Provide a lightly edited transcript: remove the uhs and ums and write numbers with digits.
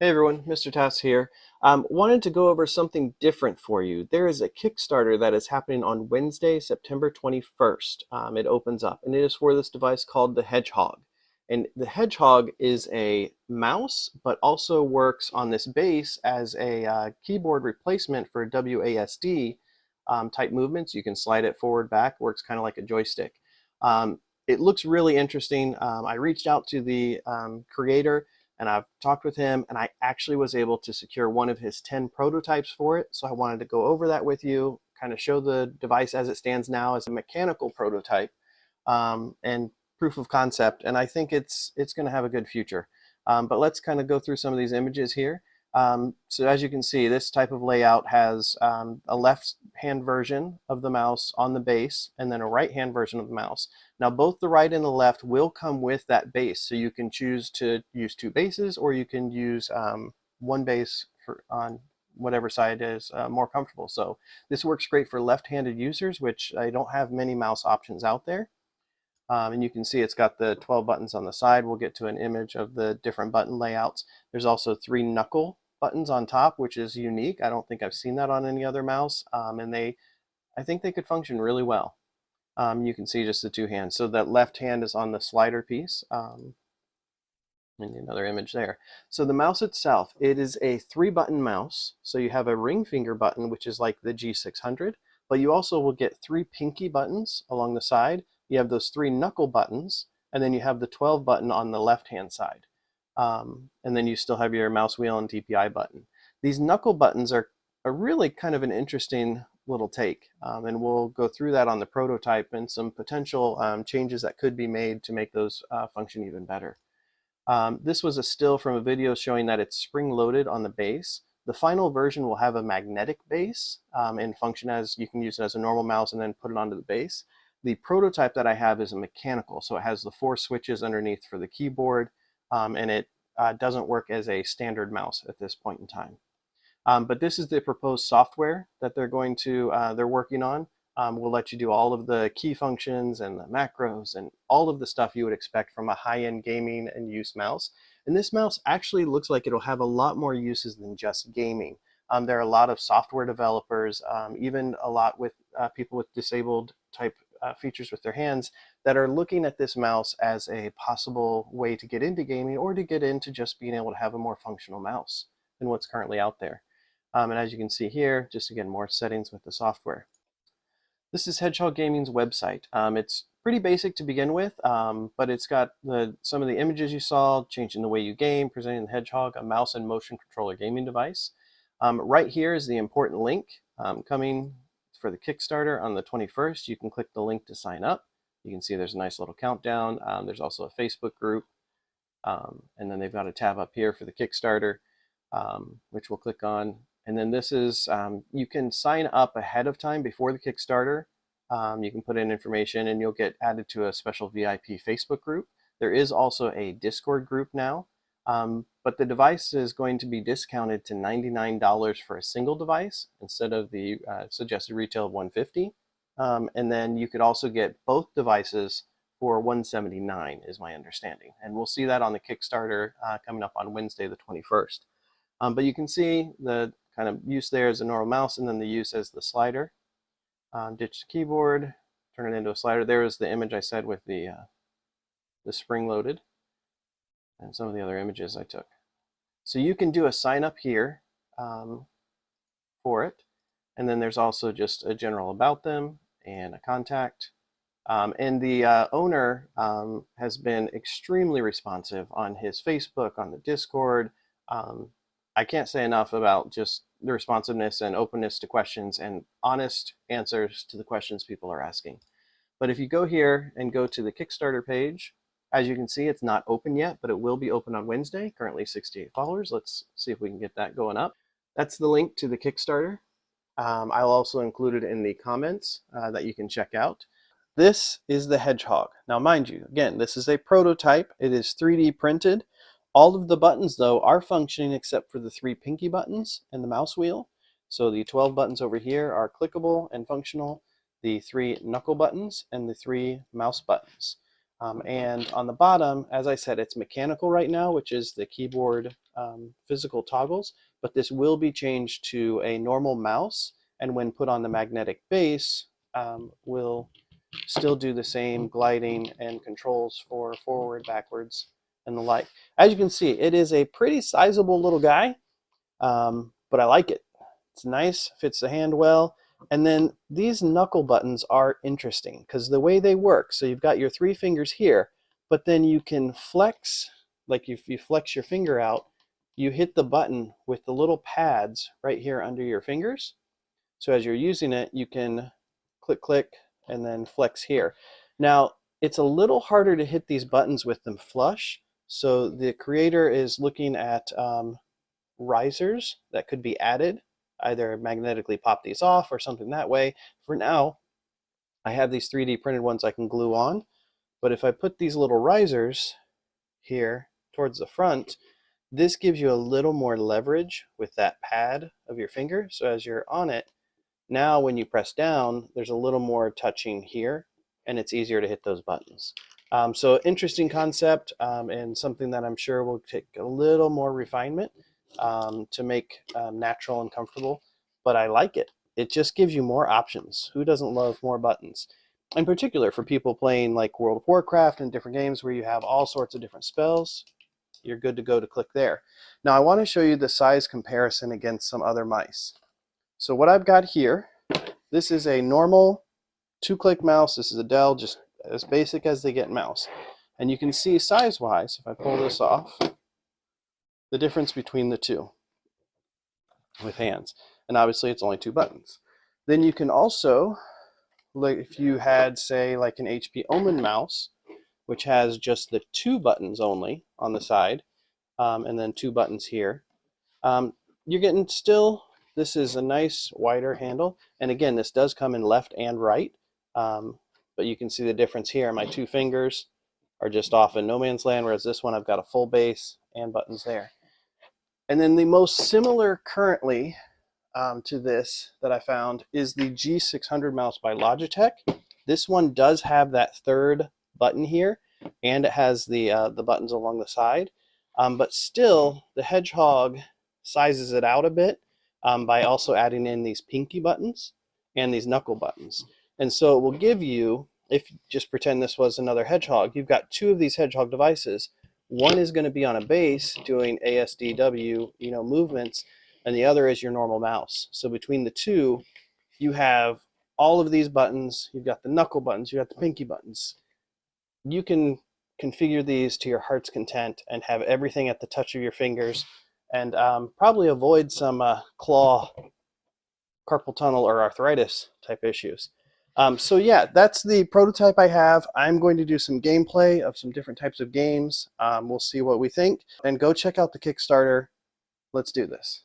Hey everyone, MrTass here. Wanted to go over something different for you. There is a Kickstarter that is happening on Wednesday, September 21st. It opens up, and it is for this device called the Hedgehog. And the Hedgehog is a mouse, but also works on this base as a keyboard replacement for WASD type movements. You can slide it forward, back, works kind of like a joystick. It looks really interesting. I reached out to the creator and I've talked with him, and I actually was able to secure one of his 10 prototypes for it. So I wanted to go over that with you, kind of show the device as it stands now as a mechanical prototype and proof of concept. And I think it's going to have a good future. But let's kind of go through some of these images here. So as you can see, this type of layout has a left-hand version of the mouse on the base and then a right-hand version of the mouse. Now both the right and the left will come with that base, so you can choose to use two bases or you can use one base on whatever side is more comfortable. So this works great for left-handed users, which I don't have many mouse options out there. And you can see it's got the 12 buttons on the side. We'll get to an image of the different button layouts. There's also 3 knuckle buttons on top, which is unique. I don't think I've seen that on any other mouse, and I think they could function really well. You can see just the 2 hands. So that left hand is on the slider piece. And another image there. So the mouse itself, it is a 3-button mouse. So you have a ring finger button, which is like the G600, but you also will get 3 pinky buttons along the side. You have those 3 knuckle buttons, and then you have the 12 button on the left-hand side. And then you still have your mouse wheel and DPI button. These knuckle buttons are really kind of an interesting little take, and we'll go through that on the prototype and some potential changes that could be made to make those function even better. This was a still from a video showing that it's spring-loaded on the base. The final version will have a magnetic base and function as you can use it as a normal mouse and then put it onto the base. The prototype that I have is a mechanical, so it has the 4 switches underneath for the keyboard, and it doesn't work as a standard mouse at this point in time. But this is the proposed software that they're working on. We'll let you do all of the key functions and the macros and all of the stuff you would expect from a high-end gaming and use mouse. And this mouse actually looks like it'll have a lot more uses than just gaming. There are a lot of software developers, even a lot with people with disabled type features with their hands that are looking at this mouse as a possible way to get into gaming or to get into just being able to have a more functional mouse than what's currently out there. And as you can see here, just again, more settings with the software. This is Hedgehog Gaming's website. It's pretty basic to begin with, but it's got some of the images you saw, changing the way you game, presenting the Hedgehog, a mouse and motion controller gaming device. Right here is the important link coming for the Kickstarter on the 21st. You can click the link to sign up. You can see there's a nice little countdown. There's also a Facebook group. And then they've got a tab up here for the Kickstarter, which we'll click on. And then this is, you can sign up ahead of time before the Kickstarter. You can put in information and you'll get added to a special VIP Facebook group. There is also a Discord group now, but the device is going to be discounted to $99 for a single device instead of the suggested retail of $150. And then you could also get both devices for $179 is my understanding. And we'll see that on the Kickstarter coming up on Wednesday the 21st. But you can see the kind of use there as a normal mouse and then the use as the slider. Ditch the keyboard, turn it into a slider. There is the image I said with the spring-loaded and some of the other images I took. So you can do a sign up here for it. And then there's also just a general about them and a contact. And the owner has been extremely responsive on his Facebook, on the Discord. I can't say enough about just the responsiveness and openness to questions and honest answers to the questions people are asking. But if you go here and go to the Kickstarter page, as you can see, it's not open yet, but it will be open on Wednesday. Currently 68 followers. Let's see if we can get that going up. That's the link to the Kickstarter. I'll also include it in the comments that you can check out. This is the Hedgehog. Now, mind you, again, this is a prototype. It is 3D printed. All of the buttons, though, are functioning except for the 3 pinky buttons and the mouse wheel. So the 12 buttons over here are clickable and functional. The 3 knuckle buttons and the 3 mouse buttons. And on the bottom, as I said, it's mechanical right now, which is the keyboard physical toggles, but this will be changed to a normal mouse, and when put on the magnetic base, will still do the same gliding and controls for forward, backwards, and the like. As you can see, it is a pretty sizable little guy, but I like it. It's nice, fits the hand well. And then these knuckle buttons are interesting because the way they work, so you've got your 3 fingers here, but then you can flex, like if you flex your finger out, you hit the button with the little pads right here under your fingers. So as you're using it, you can click, click, and then flex here. Now, it's a little harder to hit these buttons with them flush, so the creator is looking at risers that could be added, either magnetically pop these off or something that way. For now, I have these 3D printed ones I can glue on, but if I put these little risers here towards the front, this gives you a little more leverage with that pad of your finger. So as you're on it, now when you press down, there's a little more touching here, and it's easier to hit those buttons. So interesting concept, and something that I'm sure will take a little more refinement to make natural and comfortable, but I like it. It just gives you more options. Who doesn't love more buttons? In particular for people playing like World of Warcraft and different games where you have all sorts of different spells, you're good to go to click there. Now I want to show you the size comparison against some other mice. So what I've got here, this is a normal 2-click mouse. This is a Dell, just as basic as they get mouse. And you can see size-wise, if I pull this off, the difference between the two with hands. And obviously it's only 2 buttons. Then you can also, like if you had, say, like an HP Omen mouse, which has just the 2 buttons only on the side, and then 2 buttons here, you're getting still, this is a nice wider handle. And again, this does come in left and right, but you can see the difference here. My 2 fingers are just off in no man's land, whereas this one I've got a full base and buttons there. And then the most similar currently to this that I found is the G600 mouse by Logitech. This one does have that 3rd button here, and it has the buttons along the side, but still the Hedgehog sizes it out a bit by also adding in these pinky buttons and these knuckle buttons. And so it will give you, if you just pretend this was another Hedgehog, you've got 2 of these Hedgehog devices. One is going to be on a base doing ASDW, movements, and the other is your normal mouse. So between the 2, you have all of these buttons. You've got the knuckle buttons, you've got the pinky buttons. You can configure these to your heart's content and have everything at the touch of your fingers, and probably avoid some claw, carpal tunnel, or arthritis type issues. So yeah, that's the prototype I have. I'm going to do some gameplay of some different types of games. We'll see what we think, and go check out the Kickstarter. Let's do this.